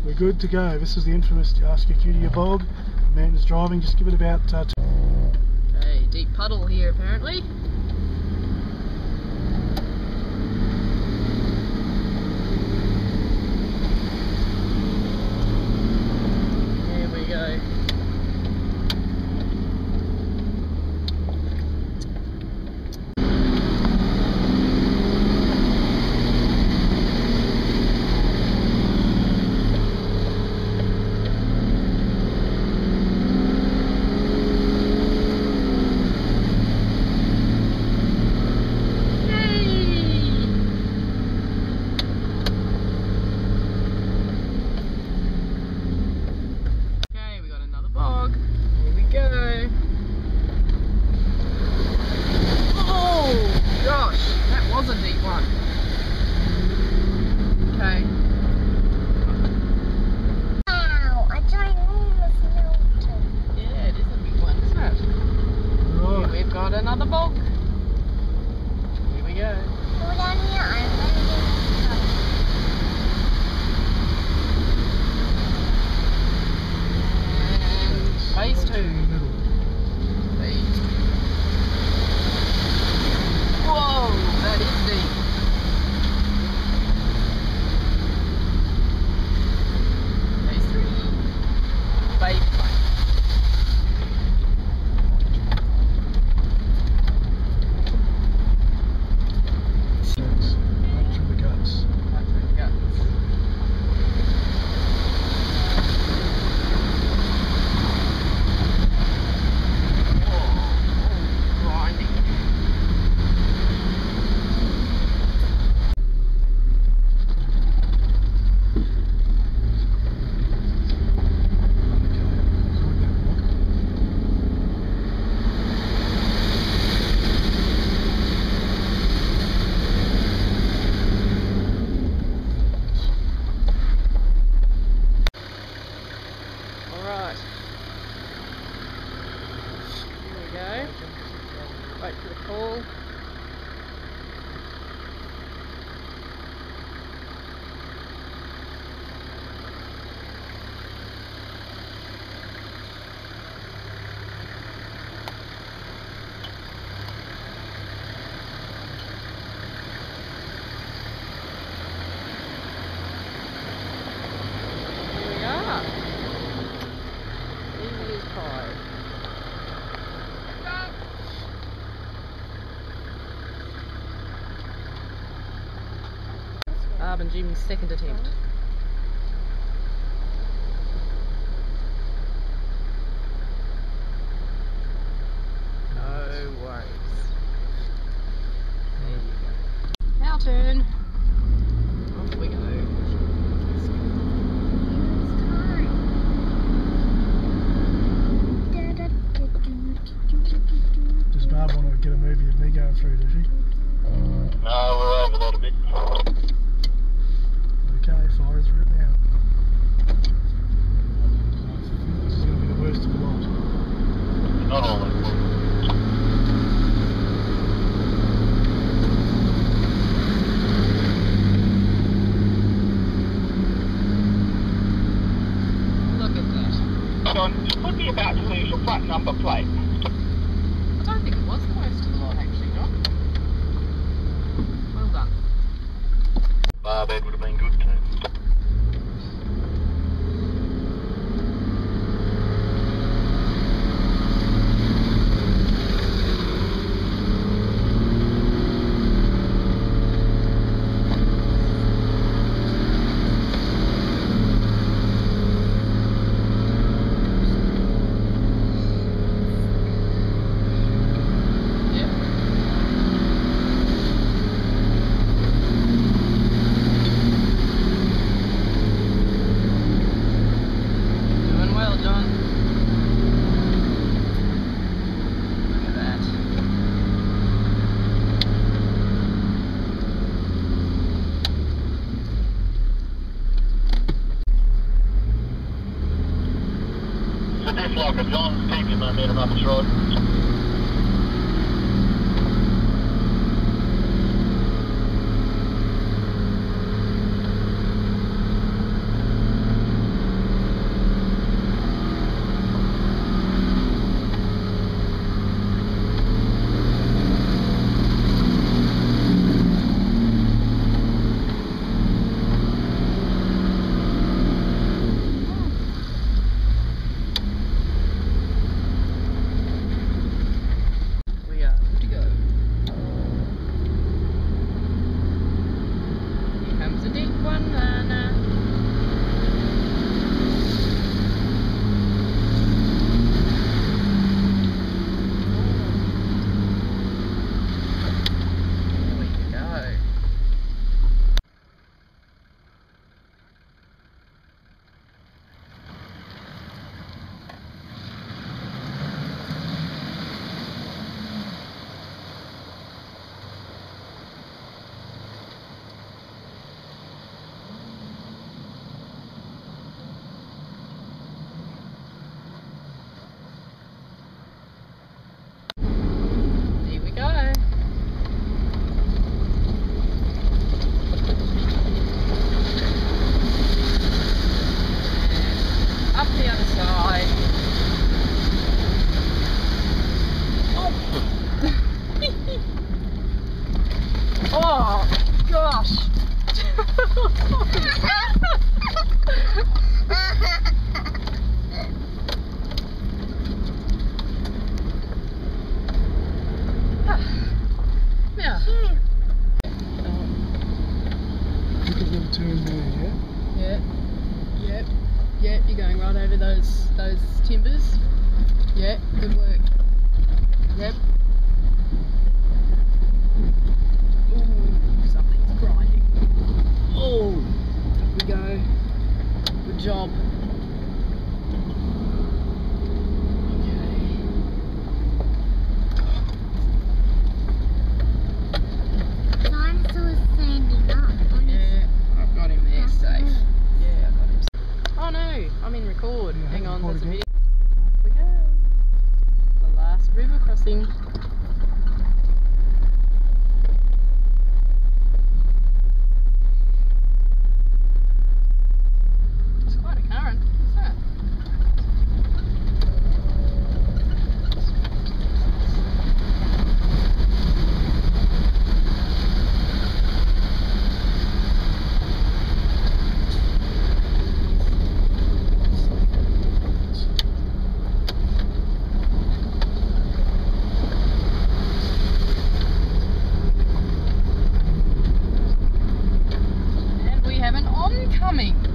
We're good to go. This is the infamous Ask Your Cutie Bog. The man is driving, just give it about Okay, deep puddle here apparently. Here we go. Another bog. Here we go. Go down here. I'm and phase 2. Whoa, that is deep. Phase 3. Phase 5. Wait for the call. Here we are. Easy as pie. Barb and Jim's second attempt. No worries. There you go. Our turn. Off we go. Does Barb want to get a movie of me going through, does she? No, we're over that a bit. Okay, fire through it now. This is going to be the worst of the lot. Not all that good. Look at that. John, you could be about to lose your front number plate. I don't think it was the worst of the lot actually, John. Well done. Barbed would have been good too. Like a John, keep your momentum up its rod. Oh, gosh. Now. Look at the turn there, yeah? Yep, you're going right over those timbers. Yeah, good work. Yep. Ooh, something's grinding. Oh, up we go. Good job. Dinosaur is standing up. Yeah, I've got him there safe. Yeah, I've got him safe. Oh no, I'm in record. Yeah, Hang on, record there's a again. video. Off we go. The last river crossing. It's quite a current, isn't it? And we have an oncoming.